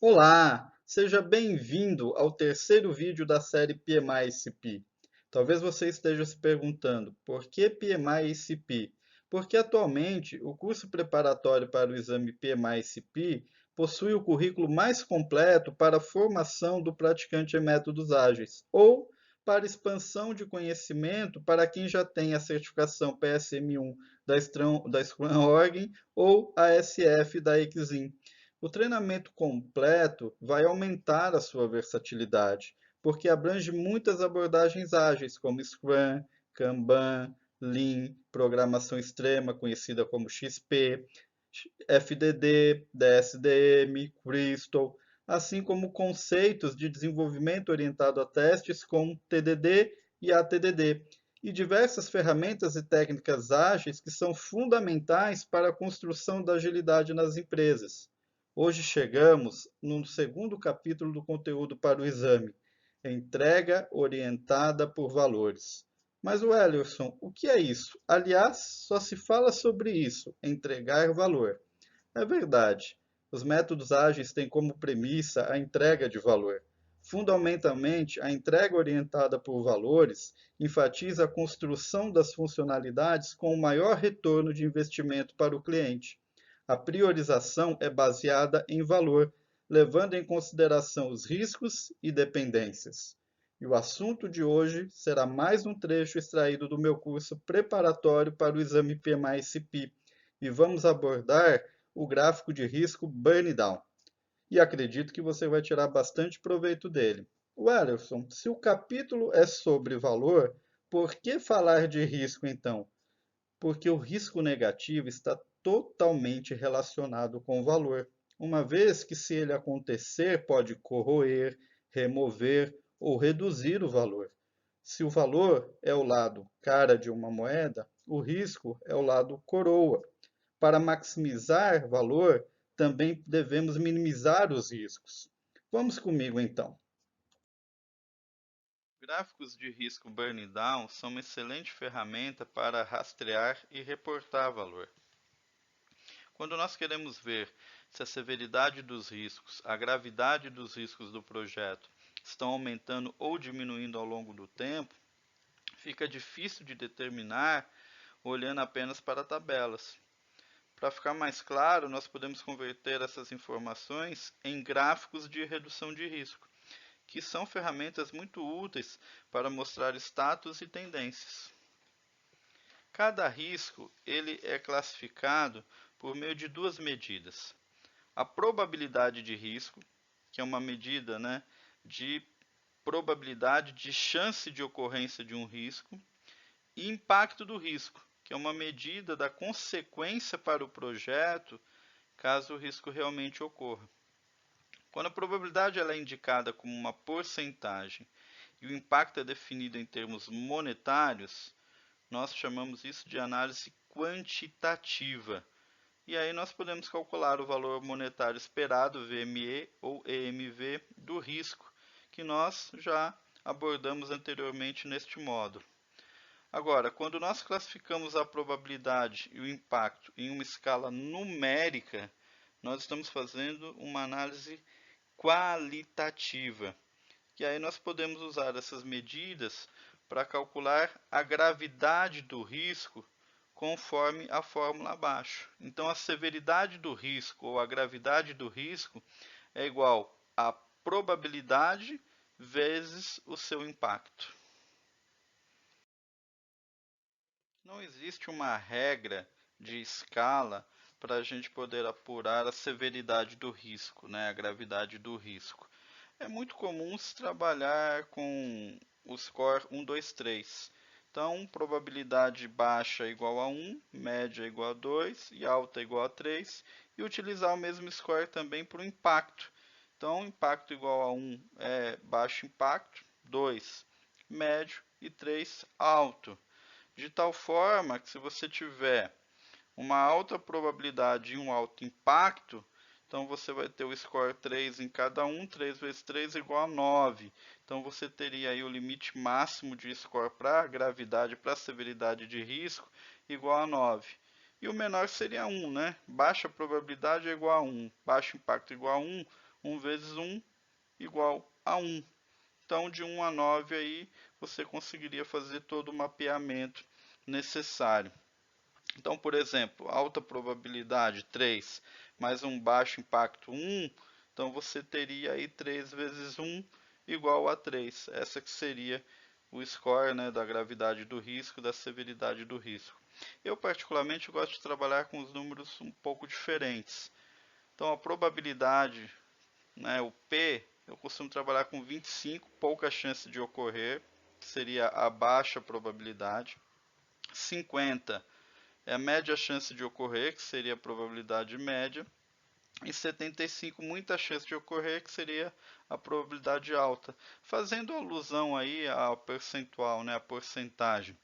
Olá, seja bem-vindo ao terceiro vídeo da série PMI-ICP. Talvez você esteja se perguntando, por que PMI-ICP? Porque atualmente o curso preparatório para o exame PMI-ICP possui o currículo mais completo para a formação do praticante em métodos ágeis, ou para expansão de conhecimento para quem já tem a certificação PSM1 da Scrum Org ou a SF da Exim. O treinamento completo vai aumentar a sua versatilidade, porque abrange muitas abordagens ágeis, como Scrum, Kanban, Lean, programação extrema, conhecida como XP, FDD, DSDM, Crystal, assim como conceitos de desenvolvimento orientado a testes como TDD e ATDD, e diversas ferramentas e técnicas ágeis que são fundamentais para a construção da agilidade nas empresas. Hoje chegamos no segundo capítulo do conteúdo para o exame, entrega orientada por valores. Mas, Wellerson, o que é isso? Aliás, só se fala sobre isso, entregar valor. É verdade. Os métodos ágeis têm como premissa a entrega de valor. Fundamentalmente, a entrega orientada por valores enfatiza a construção das funcionalidades com o maior retorno de investimento para o cliente. A priorização é baseada em valor, levando em consideração os riscos e dependências. E o assunto de hoje será mais um trecho extraído do meu curso preparatório para o exame PMI-CP, e vamos abordar o gráfico de risco Burn Down. E acredito que você vai tirar bastante proveito dele. Wellerson, se o capítulo é sobre valor, por que falar de risco então? Porque o risco negativo está totalmente relacionado com o valor, uma vez que, se ele acontecer, pode corroer, remover ou reduzir o valor. Se o valor é o lado cara de uma moeda, o risco é o lado coroa. Para maximizar valor, também devemos minimizar os riscos. Vamos comigo então. Gráficos de risco burn down são uma excelente ferramenta para rastrear e reportar valor. Quando nós queremos ver se a severidade dos riscos, a gravidade dos riscos do projeto estão aumentando ou diminuindo ao longo do tempo, fica difícil de determinar olhando apenas para tabelas. Para ficar mais claro, nós podemos converter essas informações em gráficos de redução de risco, que são ferramentas muito úteis para mostrar status e tendências. Cada risco ele é classificado por meio de duas medidas. A probabilidade de risco, que é uma medida, de probabilidade de chance de ocorrência de um risco, e impacto do risco, que é uma medida da consequência para o projeto caso o risco realmente ocorra. Quando a probabilidade ela é indicada como uma porcentagem e o impacto é definido em termos monetários, nós chamamos isso de análise quantitativa. E aí nós podemos calcular o valor monetário esperado, VME ou EMV, do risco, que nós já abordamos anteriormente neste módulo. Agora, quando nós classificamos a probabilidade e o impacto em uma escala numérica, nós estamos fazendo uma análise qualitativa. E aí nós podemos usar essas medidas para calcular a gravidade do risco conforme a fórmula abaixo. Então, a severidade do risco ou a gravidade do risco é igual a probabilidade vezes o seu impacto. Não existe uma regra de escala para a gente poder apurar a severidade do risco, a gravidade do risco. É muito comum se trabalhar com o score 1, 2, 3. Então, probabilidade baixa é igual a 1, média é igual a 2 e alta é igual a 3. E utilizar o mesmo score também para o impacto. Então, impacto igual a 1 é baixo impacto, 2 médio e 3 alto. De tal forma que, se você tiver uma alta probabilidade e um alto impacto, então você vai ter o score 3 em cada um, 3 vezes 3 é igual a 9. Então você teria aí o limite máximo de score para gravidade, para severidade de risco, igual a 9. e o menor seria 1, né? Baixa probabilidade é igual a 1, baixo impacto igual a 1, 1 vezes 1 igual a 1. Então, de 1 a 9 aí, você conseguiria fazer todo o mapeamento necessário. Então, por exemplo, alta probabilidade 3 mais um baixo impacto 1, então você teria aí 3 vezes 1 igual a 3. Essa que seria o score, né, da gravidade do risco, da severidade do risco. Eu particularmente gosto de trabalhar com os números um pouco diferentes. Então a probabilidade, né, o P, eu costumo trabalhar com 25, pouca chance de ocorrer, que seria a baixa probabilidade. 50 é a média chance de ocorrer, que seria a probabilidade média, e 75, muita chance de ocorrer, que seria a probabilidade alta, fazendo alusão aí ao percentual, né, a porcentagem.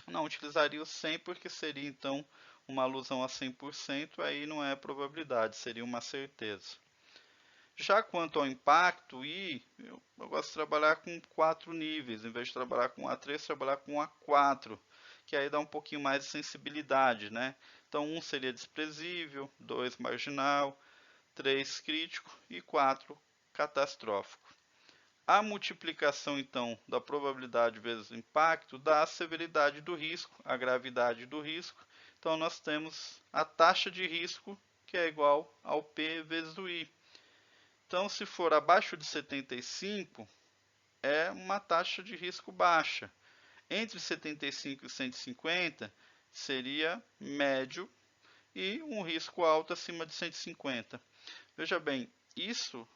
Não utilizaria o 100 porque seria então uma alusão a 100%, aí não é probabilidade, seria uma certeza. Já quanto ao impacto, eu gosto de trabalhar com 4 níveis, em vez de trabalhar com A3, trabalhar com A4, que aí dá um pouquinho mais de sensibilidade, né? Então, 1 seria desprezível, 2 marginal, 3 crítico e 4 catastrófico. A multiplicação, então, da probabilidade vezes o impacto dá a severidade do risco, a gravidade do risco. Então, nós temos a taxa de risco, que é igual ao P vezes o I. Então, se for abaixo de 75, é uma taxa de risco baixa. Entre 75 e 150 seria médio e um risco alto acima de 150. Veja bem, isso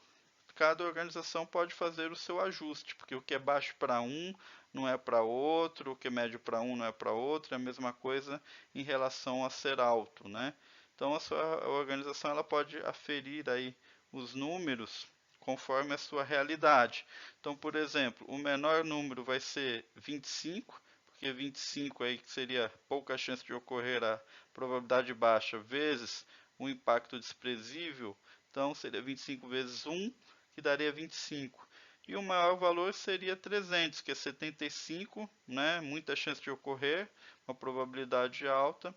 cada organização pode fazer o seu ajuste, porque o que é baixo para um não é para outro, o que é médio para um não é para outro, é a mesma coisa em relação a ser alto, né? Então a sua organização ela pode aferir aí os números conforme a sua realidade. Então, por exemplo, o menor número vai ser 25, porque 25 aí seria pouca chance de ocorrer a probabilidade baixa vezes o impacto desprezível, então seria 25 vezes 1, que daria 25. E o maior valor seria 300, que é 75, né? Muita chance de ocorrer, uma probabilidade alta,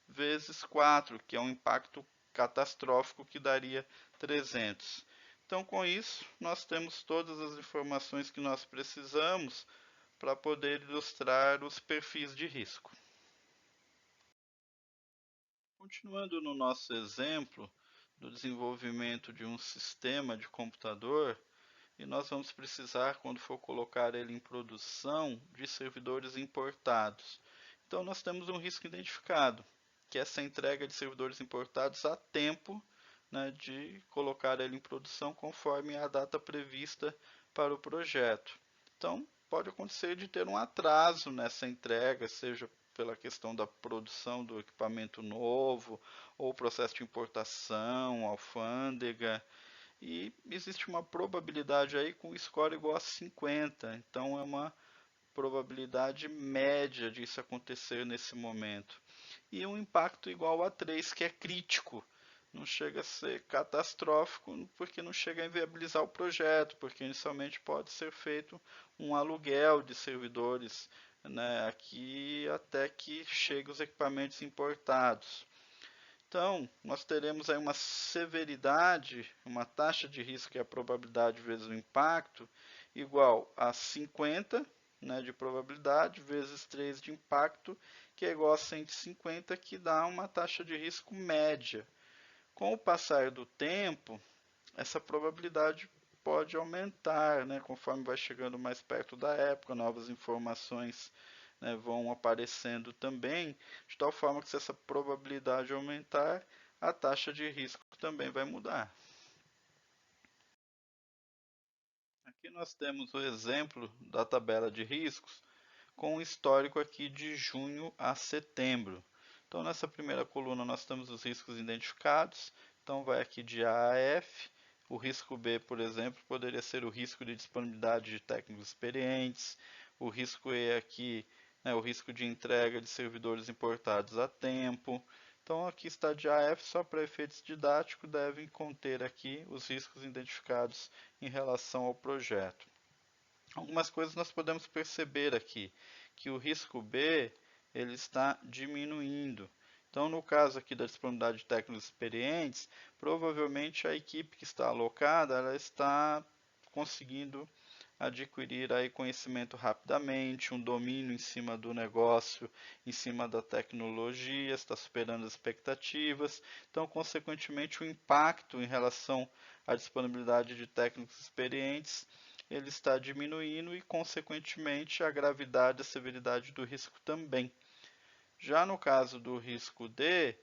vezes 4, que é um impacto catastrófico, que daria 300. Então, com isso, nós temos todas as informações que nós precisamos para poder ilustrar os perfis de risco. Continuando no nosso exemplo do desenvolvimento de um sistema de computador, e nós vamos precisar, quando for colocar ele em produção, de servidores importados. Então, nós temos um risco identificado, que é essa entrega de servidores importados a tempo, né, de colocar ele em produção conforme a data prevista para o projeto. Então, pode acontecer de ter um atraso nessa entrega, seja pela questão da produção do equipamento novo, ou processo de importação, alfândega, e existe uma probabilidade aí com score igual a 50, então é uma probabilidade média disso acontecer nesse momento. E um impacto igual a 3, que é crítico, não chega a ser catastrófico, porque não chega a inviabilizar o projeto, porque inicialmente pode ser feito um aluguel de servidores, né, aqui até que cheguem os equipamentos importados. Então, nós teremos aí uma severidade, uma taxa de risco, que é a probabilidade vezes o impacto, igual a 50, né, de probabilidade, vezes 3 de impacto, que é igual a 150, que dá uma taxa de risco média. Com o passar do tempo, essa probabilidade pode aumentar, né, conforme vai chegando mais perto da época, novas informações, né, vão aparecendo também, de tal forma que se essa probabilidade aumentar, a taxa de risco também vai mudar. Aqui nós temos o exemplo da tabela de riscos com o histórico aqui de junho a setembro. Então nessa primeira coluna nós temos os riscos identificados, então vai aqui de A a F. O risco B, por exemplo, poderia ser o risco de disponibilidade de técnicos experientes, o risco E aqui, né, o risco de entrega de servidores importados a tempo. Então aqui está de A a F, só para efeitos didáticos, devem conter aqui os riscos identificados em relação ao projeto. Algumas coisas nós podemos perceber aqui, que o risco B ele está diminuindo. Então, no caso aqui da disponibilidade de técnicos experientes, provavelmente a equipe que está alocada, ela está conseguindo adquirir aí conhecimento rapidamente, um domínio em cima do negócio, em cima da tecnologia, está superando as expectativas. Então, consequentemente, o impacto em relação à disponibilidade de técnicos experientes, ele está diminuindo e, consequentemente, a gravidade e a severidade do risco também. Já no caso do risco D,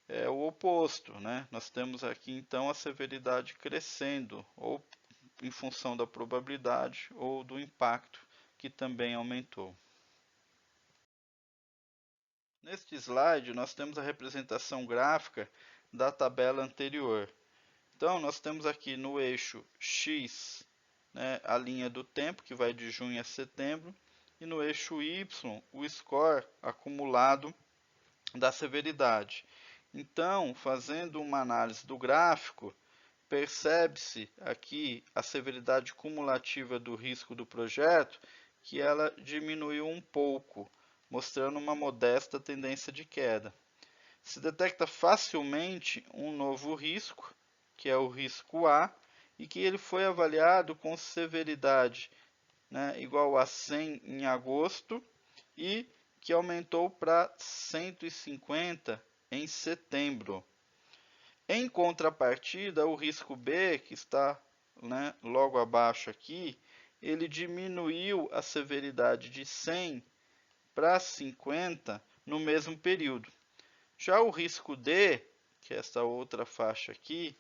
é o oposto, né? Nós temos aqui então a severidade crescendo, ou em função da probabilidade ou do impacto, que também aumentou. Neste slide, nós temos a representação gráfica da tabela anterior. Então, nós temos aqui no eixo X, né, a linha do tempo, que vai de junho a setembro, e no eixo Y, o score acumulado da severidade. Então, fazendo uma análise do gráfico, percebe-se aqui a severidade cumulativa do risco do projeto, que ela diminuiu um pouco, mostrando uma modesta tendência de queda. Se detecta facilmente um novo risco, que é o risco A, e que ele foi avaliado com severidade, né, igual a 100 em agosto e que aumentou para 150 em setembro. Em contrapartida, o risco B, que está, né, logo abaixo aqui, ele diminuiu a severidade de 100 para 50 no mesmo período. Já o risco D, que é essa outra faixa aqui,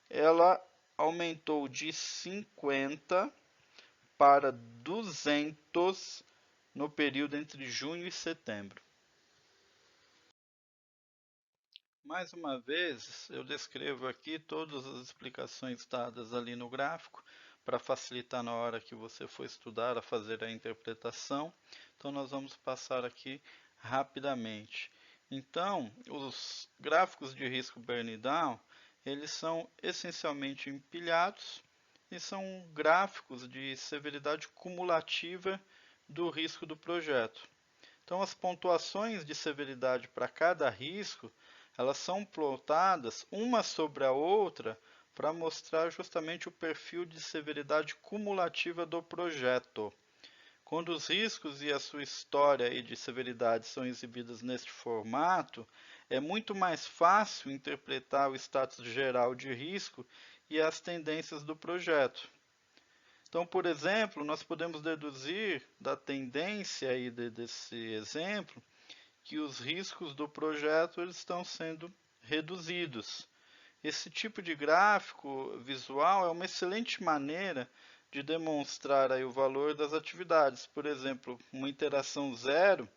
ela aumentou de 50 para 200 no período entre junho e setembro. Mais uma vez, eu descrevo aqui todas as explicações dadas ali no gráfico, para facilitar na hora que você for estudar a fazer a interpretação. Então, nós vamos passar aqui rapidamente. Então, os gráficos de risco burn down, eles são essencialmente empilhados e são gráficos de severidade cumulativa do risco do projeto. Então, as pontuações de severidade para cada risco, elas são plotadas uma sobre a outra para mostrar justamente o perfil de severidade cumulativa do projeto. Quando os riscos e a sua história de severidade são exibidos neste formato, é muito mais fácil interpretar o status geral de risco e as tendências do projeto. Então, por exemplo, nós podemos deduzir da tendência aí desse exemplo que os riscos do projeto eles estão sendo reduzidos. Esse tipo de gráfico visual é uma excelente maneira de demonstrar aí o valor das atividades. Por exemplo, uma interação zero,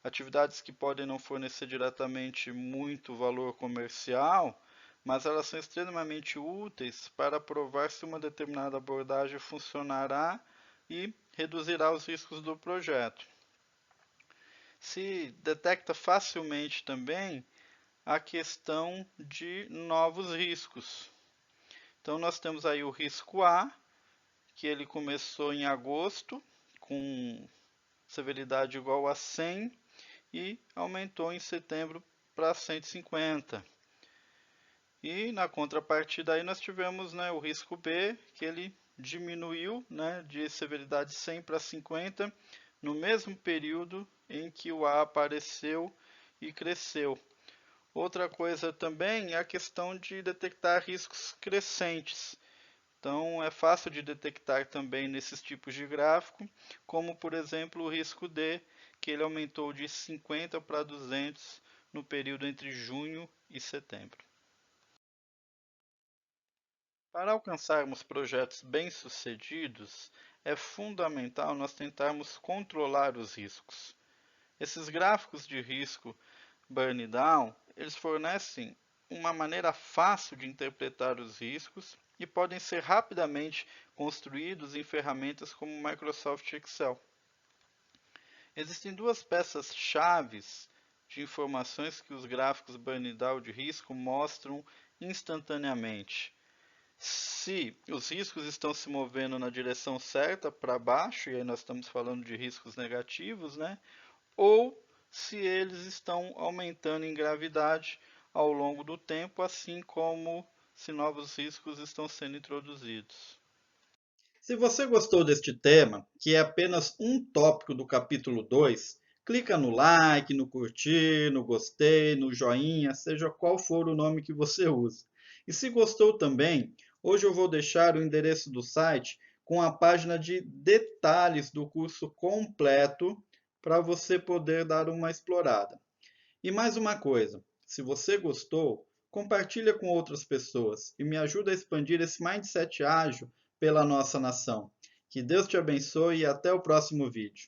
atividades que podem não fornecer diretamente muito valor comercial, mas elas são extremamente úteis para provar se uma determinada abordagem funcionará e reduzirá os riscos do projeto. Se detecta facilmente também a questão de novos riscos. Então, nós temos aí o risco A, que ele começou em agosto, com severidade igual a 100, e aumentou em setembro para 150. E na contrapartida aí nós tivemos, né, o risco B, que ele diminuiu, né, de severidade 100 para 50 no mesmo período em que o A apareceu e cresceu. Outra coisa também é a questão de detectar riscos crescentes. Então, é fácil de detectar também nesses tipos de gráfico, como por exemplo o risco D, que ele aumentou de 50 para 200 no período entre junho e setembro. Para alcançarmos projetos bem-sucedidos, é fundamental nós tentarmos controlar os riscos. Esses gráficos de risco burn down, eles fornecem uma maneira fácil de interpretar os riscos e podem ser rapidamente construídos em ferramentas como o Microsoft Excel. Existem duas peças chaves de informações que os gráficos burn down de risco mostram instantaneamente. Se os riscos estão se movendo na direção certa para baixo, e aí nós estamos falando de riscos negativos, né? Ou se eles estão aumentando em gravidade ao longo do tempo, assim como se novos riscos estão sendo introduzidos. Se você gostou deste tema, que é apenas um tópico do capítulo 2, clica no like, no curtir, no gostei, no joinha, seja qual for o nome que você usa. E se gostou também, hoje eu vou deixar o endereço do site com a página de detalhes do curso completo para você poder dar uma explorada. E mais uma coisa, se você gostou, compartilha com outras pessoas e me ajuda a expandir esse mindset ágil pela nossa nação. Que Deus te abençoe e até o próximo vídeo.